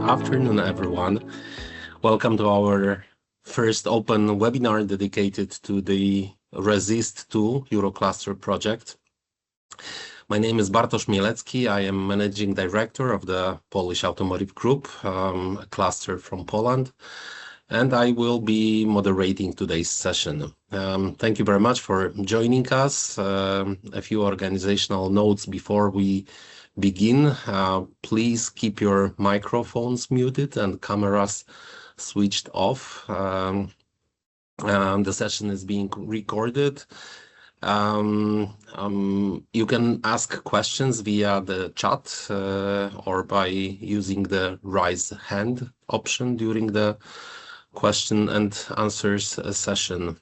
afternoon, everyone. Welcome to our first open webinar dedicated to the Resist2 Eurocluster project. My name is Bartosz Mielecki. I am Managing Director of the Polish Automotive Group, a cluster from Poland, and I will be moderating today's session. Thank you very much for joining us. A few organizational notes before we begin. Please keep your microphones muted and cameras switched off. The session is being recorded. You can ask questions via the chat or by using the raise hand option during the question and answers session.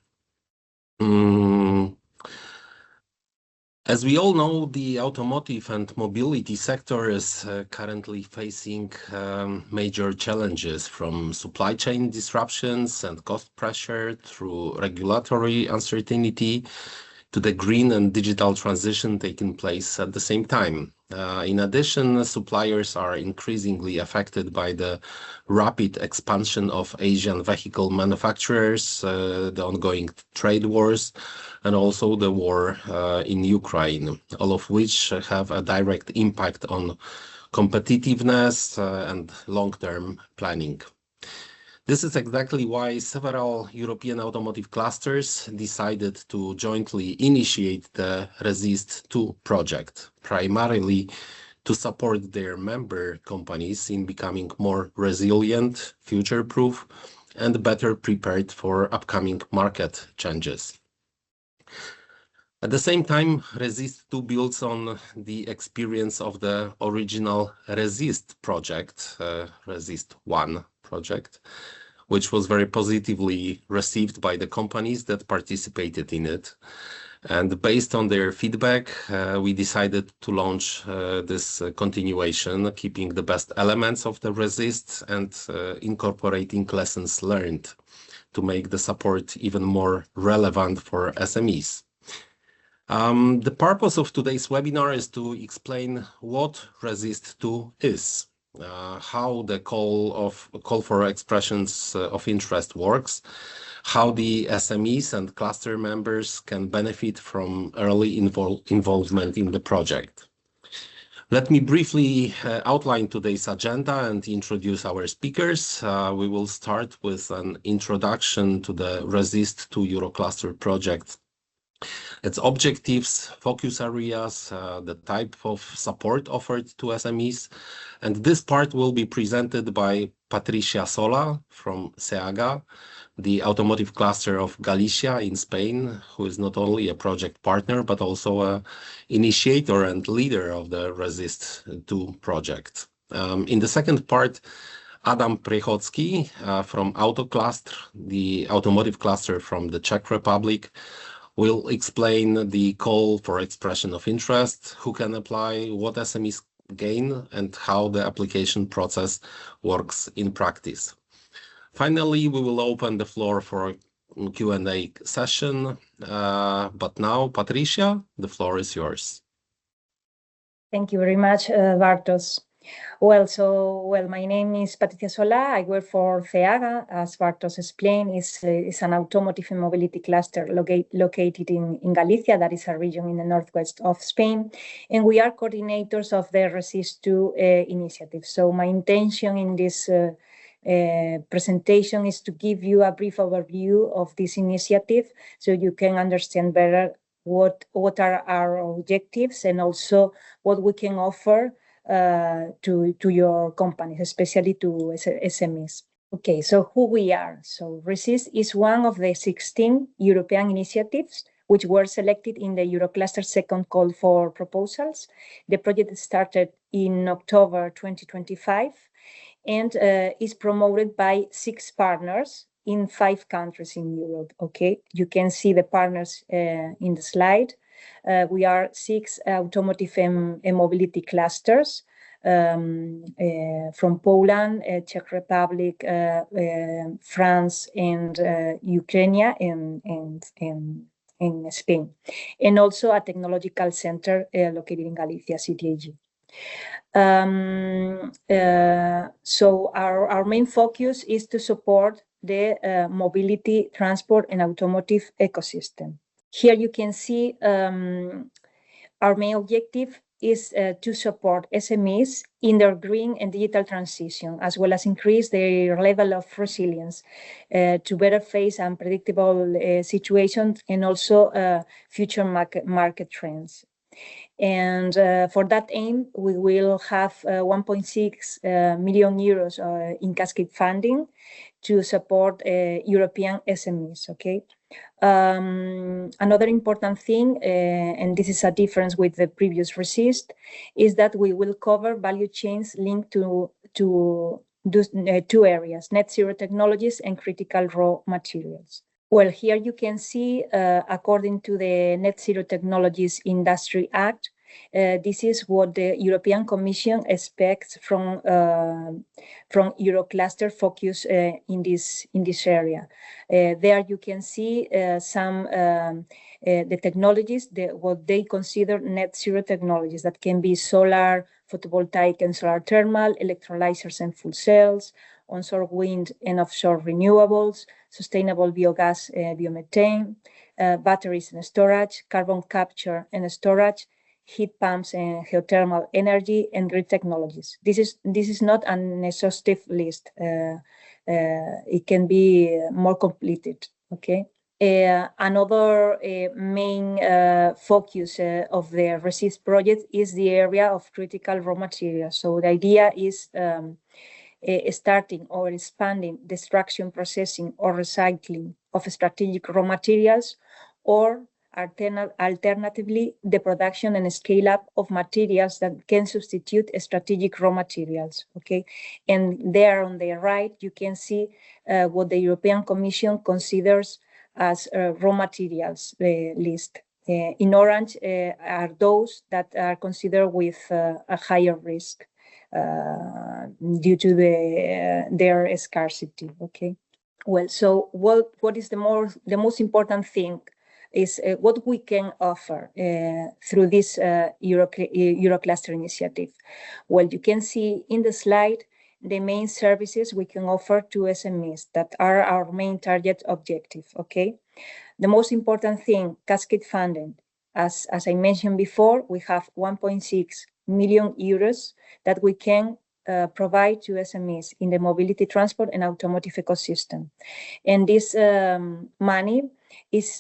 As we all know, the automotive and mobility sector is currently facing major challenges, from supply chain disruptions and cost pressure through regulatory uncertainty to the green and digital transition taking place at the same time. In addition, suppliers are increasingly affected by the rapid expansion of Asian vehicle manufacturers, the ongoing trade wars, and also the war in Ukraine, all of which have a direct impact on competitiveness and long-term planning. This is exactly why several European automotive clusters decided to jointly initiate the Resist2 project, primarily to support their member companies in becoming more resilient, future-proof, and better prepared for upcoming market changes. At the same time, Resist2 builds on the experience of the original Resist project, Resist1 project, which was very positively received by the companies that participated in it. And based on their feedback, we decided to launch this continuation, keeping the best elements of the Resist and incorporating lessons learned to make the support even more relevant for SMEs. The purpose of today's webinar is to explain what Resist2 is, how the call for expressions of interest works, how the SMEs and cluster members can benefit from early involvement in the project. Let me briefly outline today's agenda and introduce our speakers. We will start with an introduction to the Resist2 Eurocluster project, its objectives, focus areas, the type of support offered to SMEs. And this part will be presented by Patricia Sola from SEAGA, the automotive cluster of Galicia in Spain, who is not only a project partner, but also an initiator and leader of the Resist2 project. In the second part, Adam Prechocki from Autoclastr, the automotive cluster from the Czech Republic, will explain the call for expression of interest, who can apply, what SMEs gain, and how the application process works in practice. Finally, we will open the floor for a Q&A session. But now, Patricia, the floor is yours. Thank you very much, Bartosz. Well, my name is Patricia Sola. I work for SEAGA, as Bartosz explained. It's an automotive and mobility cluster located in Galicia, that is a region in the northwest of Spain. And we are coordinators of the Resist2 initiative. So my intention in this presentation is to give you a brief overview of this initiative so you can understand better what are our objectives and also what we can offer to your companies, especially to SMEs. Okay, so who we are. So Resist is one of the 16 European initiatives which were selected in the Eurocluster second call for proposals. The project started in October 2025 and is promoted by 6 partners in 5 countries in Europe. Okay, you can see the partners in the slide. We are 6 automotive and mobility clusters from Poland, Czech Republic, France, and Ukraine, and Spain, and also a technological center located in Galicia, CTAG. So our main focus is to support the mobility, transport, and automotive ecosystem. Here you can see our main objective is to support SMEs in their green and digital transition, as well as increase their level of resilience to better face unpredictable situations and also future market trends. And for that aim, we will have 1.6 million euros in Cascade funding to support European SMEs, okay? Another important thing, and this is a difference with the previous RESIST, is that we will cover value chains linked to two areas, net zero technologies and critical raw materials. Well, here you can see, according to the Net Zero Technologies Industry Act, this is what the European Commission expects from Eurocluster focus in this area. There you can see some the technologies, what they consider net zero technologies that can be solar, photovoltaic and solar thermal, electrolyzers and fuel cells, onshore wind and offshore renewables, sustainable biogas, biomethane, batteries and storage, carbon capture and storage, heat pumps and geothermal energy, and grid technologies. This is not an exhaustive list. It can be more completed. Okay. Another main focus of the RESIST project is the area of critical raw materials. So the idea is starting or expanding the extraction, processing, or recycling of strategic raw materials, or alternatively, the production and scale up of materials that can substitute strategic raw materials. Okay, and there on the right, you can see what the European Commission considers as raw materials list. In orange are those that are considered with a higher risk due to their scarcity. Okay, well, so what is the most important thing is what we can offer through this Eurocluster initiative. Well, you can see in the slide the main services we can offer to SMEs that are our main target objective, okay? The most important thing, Cascade funding. As I mentioned before, we have 1.6 million euros that we can provide to SMEs in the mobility, transport, and automotive ecosystem. And this money it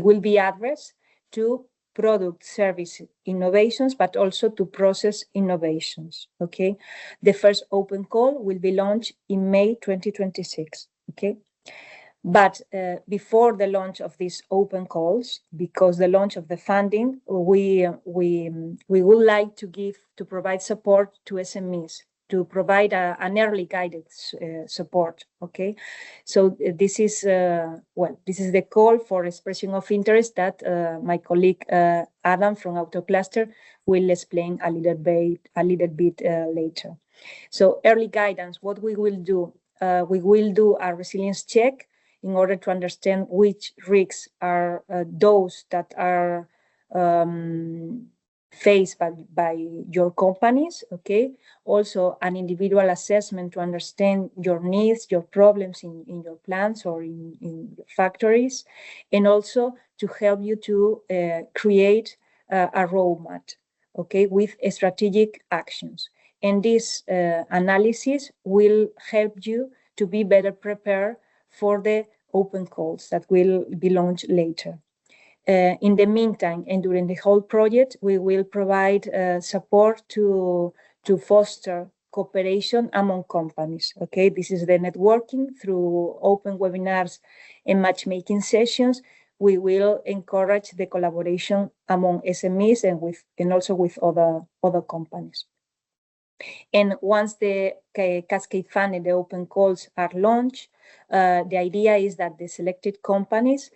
will be addressed to product service innovations, but also to process innovations. Okay, the first open call will be launched in May 2026. Okay. But before the launch of these open calls, because the launch of the funding, we would like to provide support to SMEs, to provide an early guided support. Okay, so this is this is the call for expression of interest that my colleague Adam from Autocluster will explain a little bit later. So early guidance, what we will do a resilience check in order to understand which risks are those that are faced by your companies, okay? Also an individual assessment to understand your needs, your problems in your plants or in your factories, and also to help you to create a roadmap, okay, with strategic actions. And this analysis will help you to be better prepared for the open calls that will be launched later. In the meantime, and during the whole project, we will provide support to foster cooperation among companies. Okay, this is the networking through open webinars and matchmaking sessions. We will encourage the collaboration among SMEs and also with other companies. And once the Cascade Fund and the open calls are launched, the idea is that the selected companies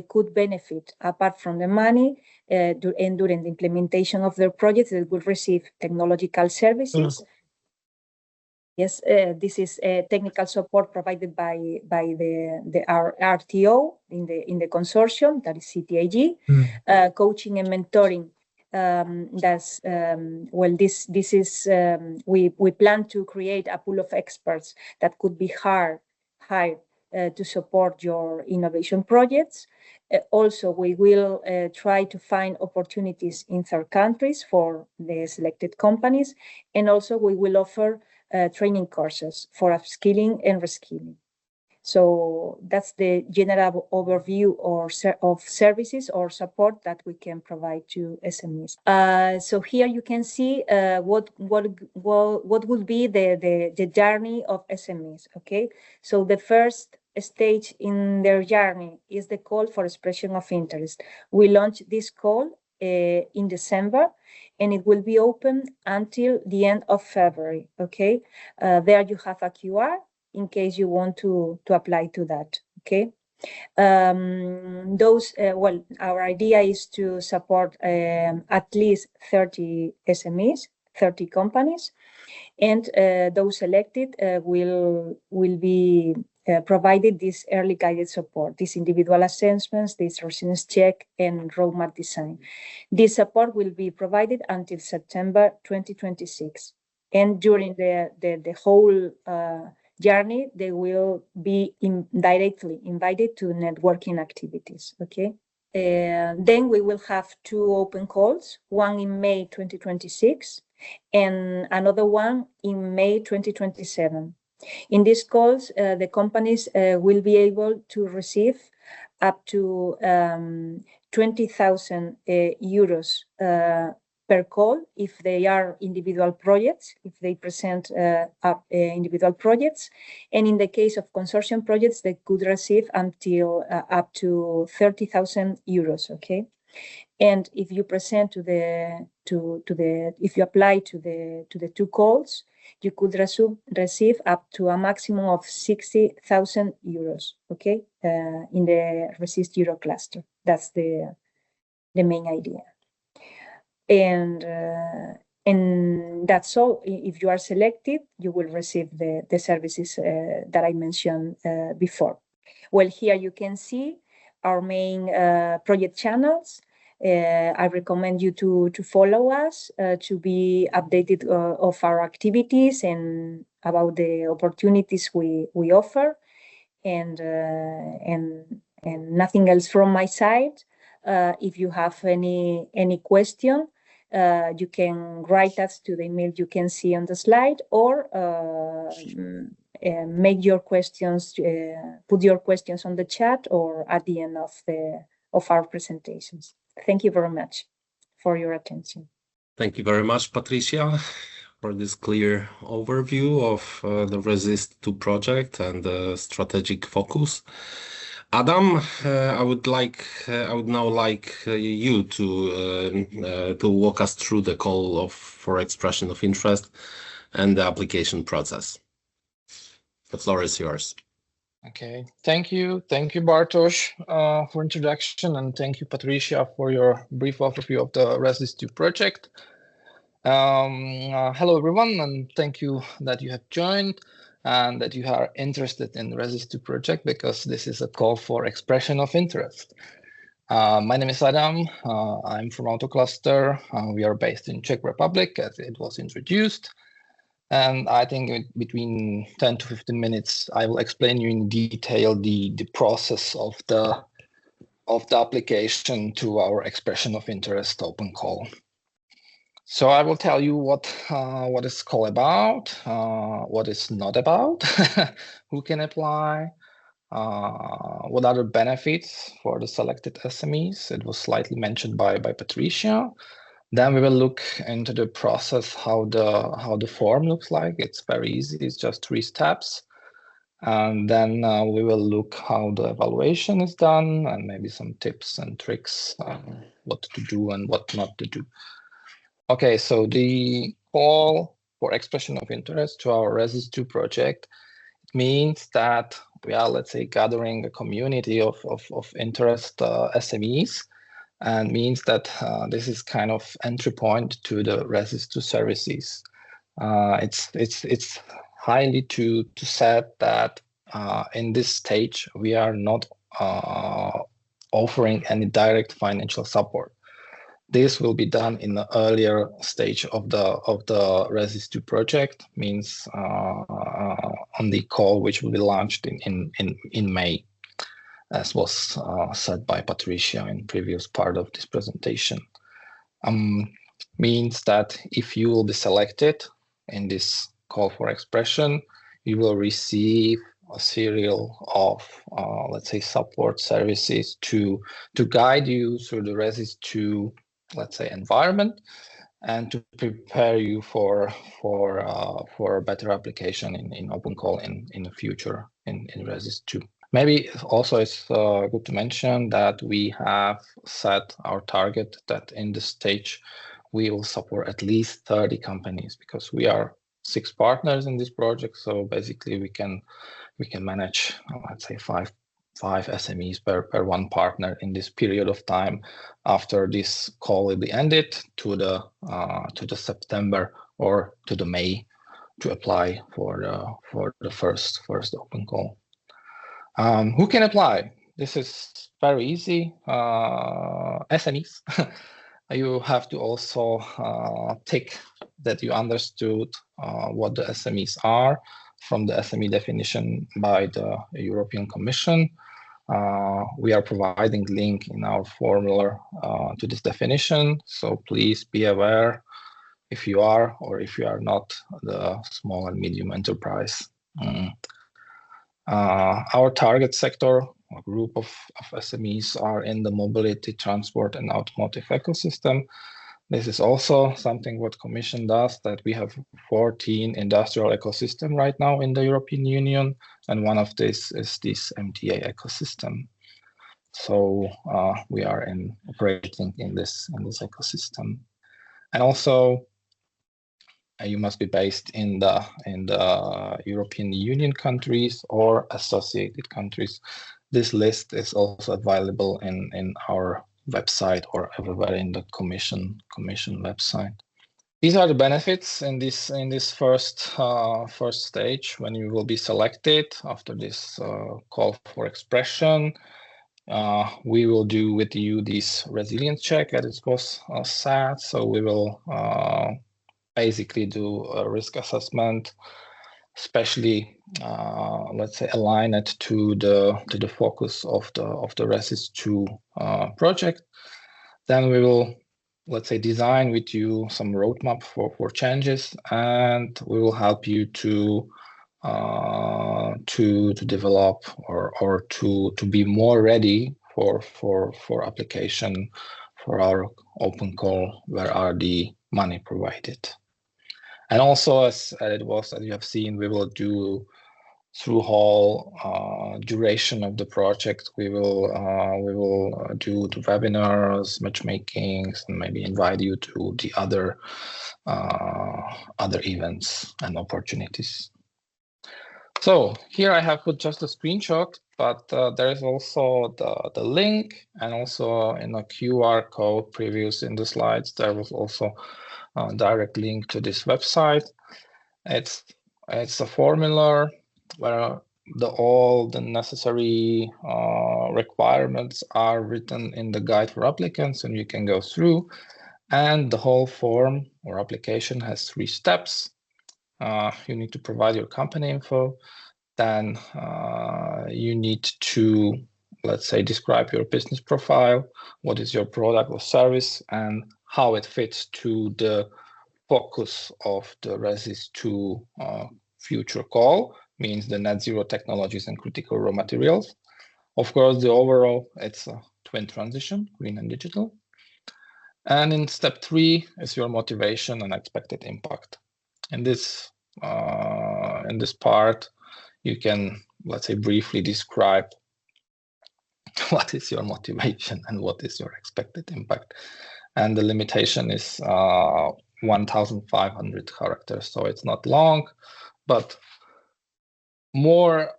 could benefit, apart from the money, and during the implementation of their projects, they will receive technological services. Yes, this is technical support provided by our RTO in the consortium, that is CTIG, coaching and mentoring this is we plan to create a pool of experts that could be hired to support your innovation projects. Also, we will try to find opportunities in third countries for the selected companies, and also we will offer training courses for upskilling and reskilling. So that's the general overview of services or support that we can provide to SMEs. So here you can see what would be the journey of SMEs. Okay, so the first stage in their journey is the call for expression of interest. We launched this call in December, and it will be open until the end of February. Okay, there you have a QR in case you want to apply to that. Okay. Our idea is to support at least 30 SMEs, 30 companies, and those selected will be provided this early guided support, these individual assessments, this readiness check, and roadmap design. This support will be provided until September 2026, and during the whole journey, they will be directly invited to networking activities. Okay. Then we will have 2 open calls, one in May 2026 and another one in May 2027. In these calls, the companies will be able to receive up to 20,000 euros per call if they are individual projects, if they present individual projects. And in the case of consortium projects, they could receive until up to 30,000 euros, okay? And if you present if you apply to the 2 calls, you could receive up to a maximum of 60,000 euros, okay? In the Resist Euro cluster. That's the main idea. And that's all. If you are selected, you will receive the services that I mentioned before. Well, here you can see our main project channels. I recommend you to follow us to be updated of our activities and about the opportunities we offer, and nothing else from my side. If you have any question, you can write us to the email you can see on the slide, or make your questions, put your questions on the chat or at the end of our presentations. Thank you very much for your attention. Thank you very much, Patricia, for this clear overview of the Resist2 project and the strategic focus. Adam, I would now like you to walk us through the call for expression of interest and the application process. The floor is yours. Okay, thank you, Bartosz, for introduction, and thank you, Patricia, for your brief overview of the Resist2 project. Hello, everyone, and thank you that you have joined and that you are interested in the Resist2 project, because this is a call for expression of interest. My name is Adam. I'm from Autocluster. We are based in Czech Republic, as it was introduced. And I think between 10 to 15 minutes, I will explain you in detail the process of the application to our expression of interest open call. So I will tell you what is call about, what is not about, who can apply, what are the benefits for the selected SMEs. It was slightly mentioned by Patricia. Then we will look into the process, how the form looks like. It's very easy. It's just 3 steps. And then we will look how the evaluation is done, and maybe some tips and tricks, what to do and what not to do. Okay, so the call for expression of interest to our Resist2 project, it means that we are, let's say, gathering a community of interest SMEs, and means that this is kind of entry point to the Resist2 services. It's highly to said that in this stage we are not offering any direct financial support. This will be done in the earlier stage of the Resist2 project, means on the call which will be launched in May, as was said by Patricia in previous part of this presentation. Means that if you will be selected in this call for expression, you will receive a serial of, let's say, support services to guide you through the Resist2, let's say, environment, and to prepare you for a better application in OpenCall in the future in Resist2. Maybe also it's good to mention that we have set our target that in this stage we will support at least 30 companies, because we are 6 partners in this project. So basically we can manage, let's say, five SMEs per one partner in this period of time after this call will be ended to the September or to the May to apply for the first open call. Who can apply? This is very easy. SMEs. You have to also tick that you understood what the SMEs are from the SME definition by the European Commission. We are providing link in our formula to this definition, so please be aware if you are or if you are not the small and medium enterprise. Our target sector, a group of SMEs, are in the mobility, transport, and automotive ecosystem. This is also something what Commission does, that we have 14 industrial ecosystem right now in the European Union, and one of this is this MTA ecosystem. So we are operating in this ecosystem, and also you must be based in the European Union countries or associated countries. This list is also available in our website or everywhere in the Commission website. These are the benefits in this first stage when you will be selected after this call for expression. We will do with you this resilience check, as it was said. So we will basically do a risk assessment, especially let's say align it to the focus of the Resist2 project. Then we will, let's say, design with you some roadmap for changes, and we will help you to develop or to be more ready for application for our open call, where are the money provided. And also, as you have seen, we will do through whole duration of the project. We will do the webinars, matchmakings, and maybe invite you to the other events and opportunities. So here I have put just a screenshot, but there is also the link, and also in a QR code previous in the slides, there was also a direct link to this website. It's a formula where all the necessary requirements are written in the guide for applicants, and you can go through. And the whole form or application has 3 steps. You need to provide your company info. Then you need to, let's say, describe your business profile, what is your product or service, and how it fits to the focus of the Resist2 future call, means the net zero technologies and critical raw materials. Of course, the overall, it's a twin transition, green and digital. And in step 3 is your motivation and expected impact. In this part, you can, let's say, briefly describe what is your motivation and what is your expected impact. And the limitation is 1,500 characters, so it's not long, but more,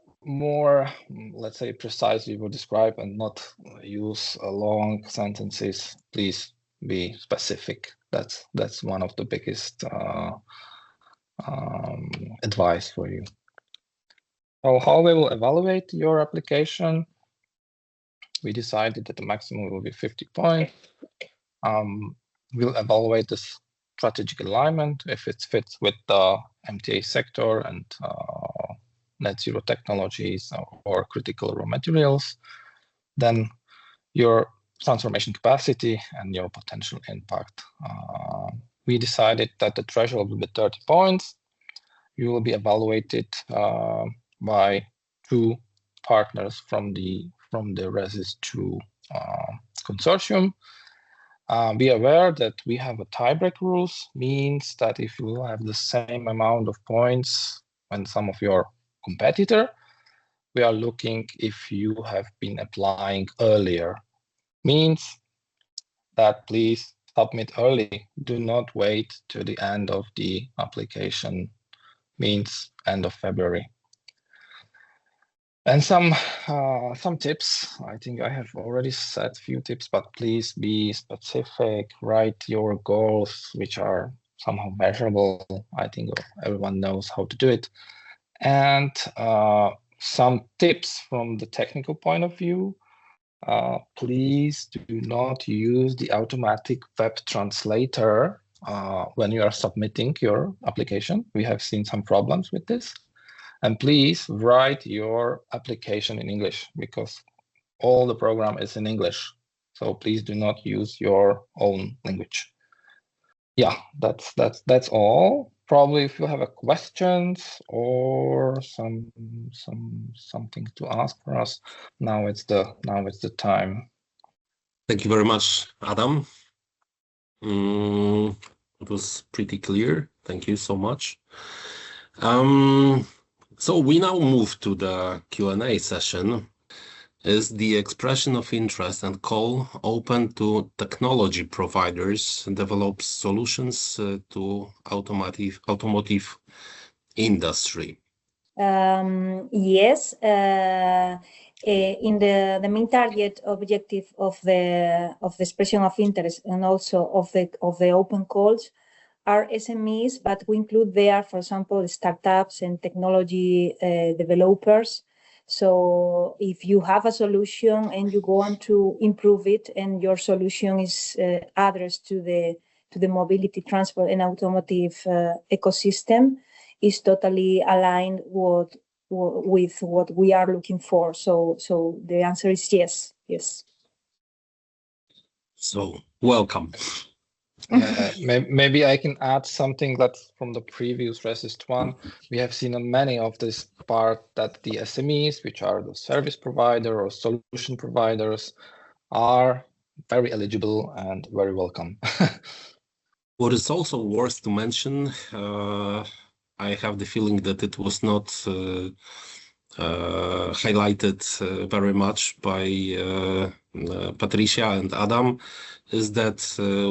let's say, precisely will describe and not use long sentences. Please be specific. That's one of the biggest advice for you. So how we will evaluate your application? We decided that the maximum will be 50 points. We'll evaluate the strategic alignment, if it fits with the MTA sector and net zero technologies or critical raw materials. Then your transformation capacity and your potential impact. We decided that the threshold will be 30 points. You will be evaluated by 2 partners from the RESIS2 consortium. Be aware that we have a tiebreak rules, means that if you have the same amount of points and some of your competitor, we are looking if you have been applying earlier. Means that please submit early. Do not wait to the end of the application, means end of February. And some tips. I think I have already said a few tips, but please be specific. Write your goals, which are somehow measurable. I think everyone knows how to do it. And some tips from the technical point of view. Please do not use the automatic web translator when you are submitting your application. We have seen some problems with this. And please write your application in English, because all the program is in English. So please do not use your own language. Yeah, that's all. Probably if you have a questions or something to ask for us, now it's the time. Thank you very much, Adam. It was pretty clear. Thank you so much. So we now move to the Q&A session. Is the expression of interest and call open to technology providers develop solutions to automotive industry? Yes. In the main target objective of the expression of interest and also of the open calls are SMEs, but we include there, for example, startups and technology developers. So if you have a solution and you want to improve it, and your solution is addressed to the mobility, transport, and automotive ecosystem, is totally aligned with what we are looking for. So the answer is yes. So welcome. Maybe I can add something that's from the previous RESIST one. We have seen on many of this part that the SMEs, which are the service provider or solution providers, are very eligible and very welcome. What is also worth to mention, I have the feeling that it was not highlighted very much by Patricia and Adam, is that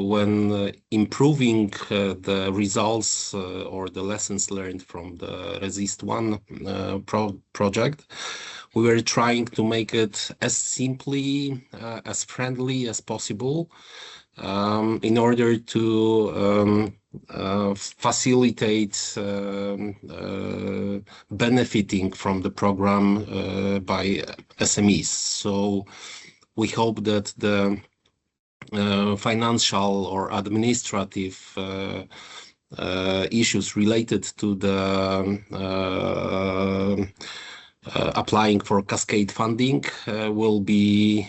when improving the results or the lessons learned from the RESIST-1 project, we were trying to make it as simply, as friendly as possible, in order to facilitate benefiting from the program by SMEs. So we hope that the financial or administrative issues related to the applying for cascade funding will be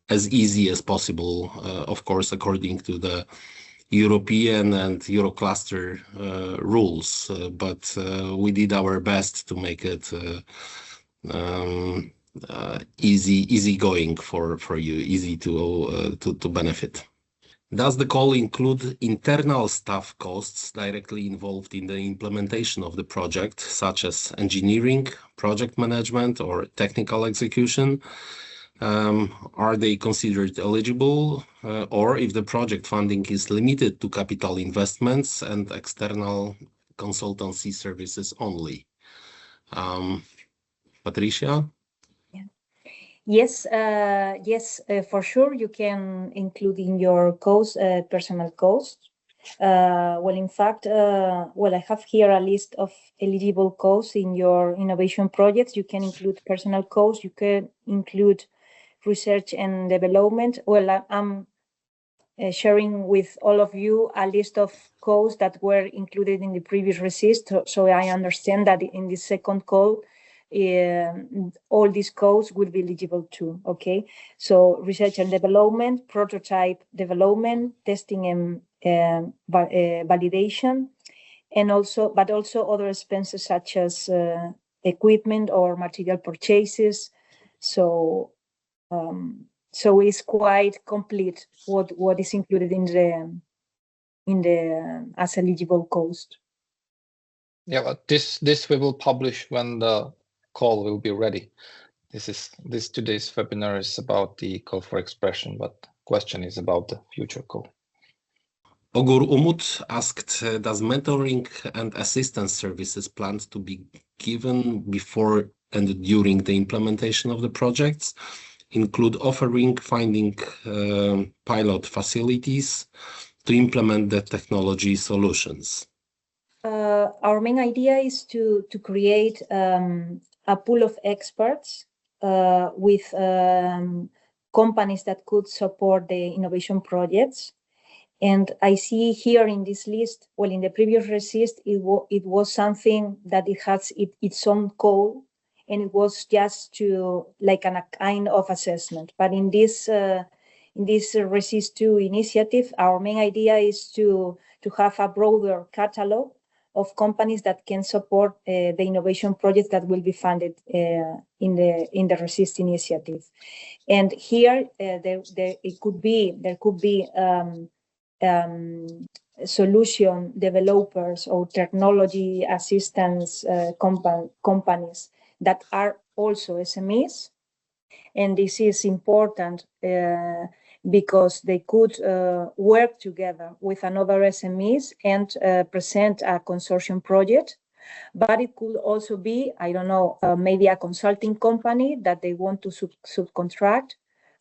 as easy as possible, of course, according to the European and Eurocluster rules. But we did our best to make it easy going for you, easy to benefit. Does the call include internal staff costs directly involved in the implementation of the project, such as engineering, project management, or technical execution? Are they considered eligible, or if the project funding is limited to capital investments and external consultancy services only? Patricia? Yes, for sure you can include in your cost personal costs. Well, in fact, I have here a list of eligible costs in your innovation projects. You can include personal costs. You can include research and development. Well, sharing with all of you a list of codes that were included in the previous resist. So I understand that in the second call, all these codes will be eligible too, okay? So research and development, prototype development, testing and validation, and also other expenses such as equipment or material purchases. So it's quite complete what is included in the as eligible cost. Yeah, but this we will publish when the call will be ready. Today's webinar is about the call for expression, but question is about the future call. Ogur Umut asked, does mentoring and assistance services planned to be given before and during the implementation of the projects include finding pilot facilities to implement the technology solutions? Our main idea is to create a pool of experts with companies that could support the innovation projects. And I see here in this list, well, in the previous resist, it was something that it has its own code, and it was just to like a kind of assessment. But in this resist 2 initiative, our main idea is to have a broader catalog of companies that can support the innovation projects that will be funded in the resist initiative. And here there could be solution developers or technology assistance companies that are also SMEs. And this is important because they could work together with another SMEs and present a consortium project. But it could also be, I don't know, maybe a consulting company that they want to subcontract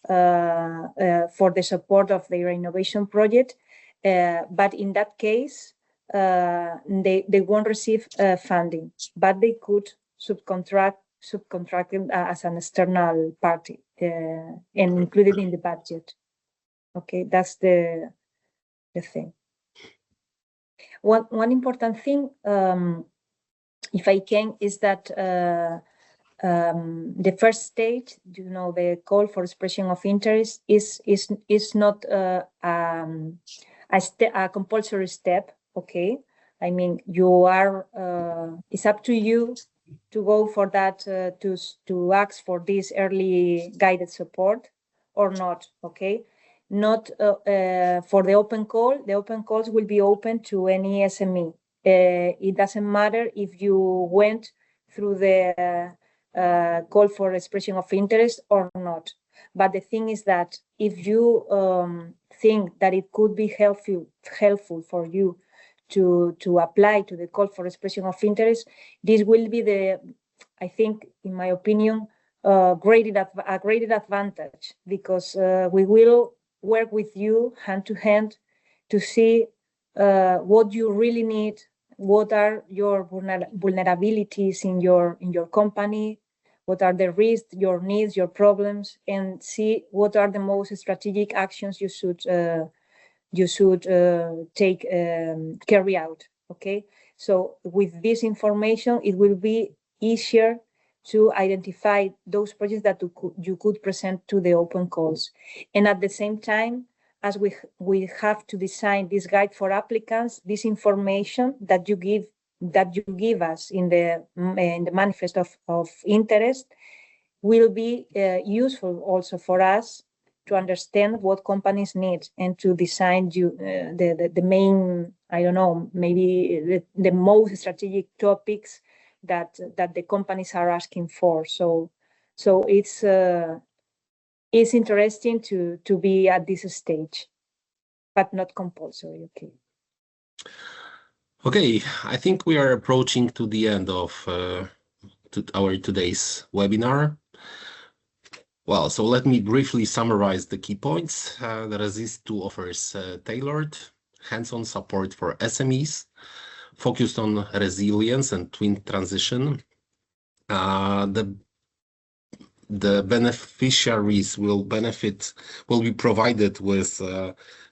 for the support of their innovation project. But in that case, they won't receive funding, but they could subcontract it as an external party and included in the budget. Okay, that's the thing. One important thing, if I can, is that the first stage, the call for expression of interest is not a compulsory step. Okay, I mean, it's up to you to go for that, to ask for this early guided support or not. Okay, not for the open call. The open calls will be open to any SME. It doesn't matter if you went through the call for expression of interest or not. But the thing is that if you think that it could be helpful for you to apply to the call for expression of interest, this will be I think, in my opinion, a graded advantage, because we will work with you hand to hand to see what you really need, what are your vulnerabilities in your company, what are the risks, your needs, your problems, and see what are the most strategic actions you should carry out. Okay, so with this information, it will be easier to identify those projects that you could present to the open calls. And at the same time, as we have to design this guide for applicants, this information that you give us in the manifest of interest will be useful also for us to understand what companies need and to design the main, I don't know, maybe the most strategic topics that the companies are asking for. So it's interesting to be at this stage, but not compulsory. Okay. Okay, I think we are approaching to the end of our today's webinar. Well, so let me briefly summarize the key points. The Resist 2 offers tailored, hands-on support for SMEs, focused on resilience and twin transition. The the beneficiaries will be provided with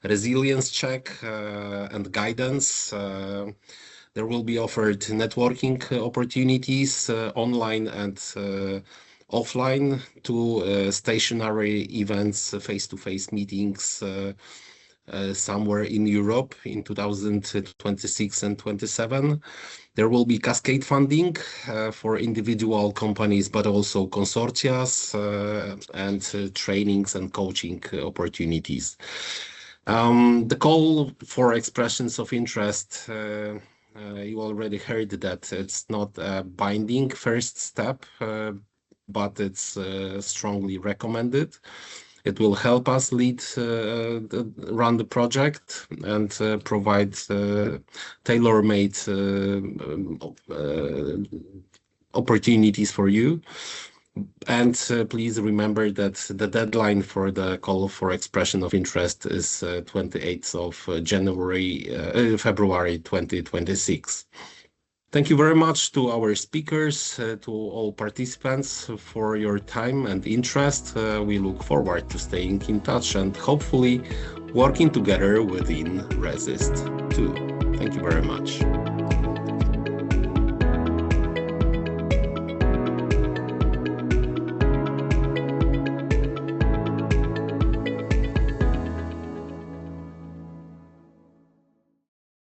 resilience check and guidance. There will be offered networking opportunities online and offline to stationary events, face-to-face meetings somewhere in Europe in 2026 and 27. There will be cascade funding for individual companies, but also consortia and trainings and coaching opportunities. The call for expressions of interest, you already heard that it's not a binding first step, but it's strongly recommended. It will help us run the project and provide tailor-made opportunities for you. And please remember that the deadline for the call for expression of interest is 28th of February 2026. Thank you very much to our speakers, to all participants for your time and interest. We look forward to staying in touch and hopefully working together within Resist too. Thank you very much.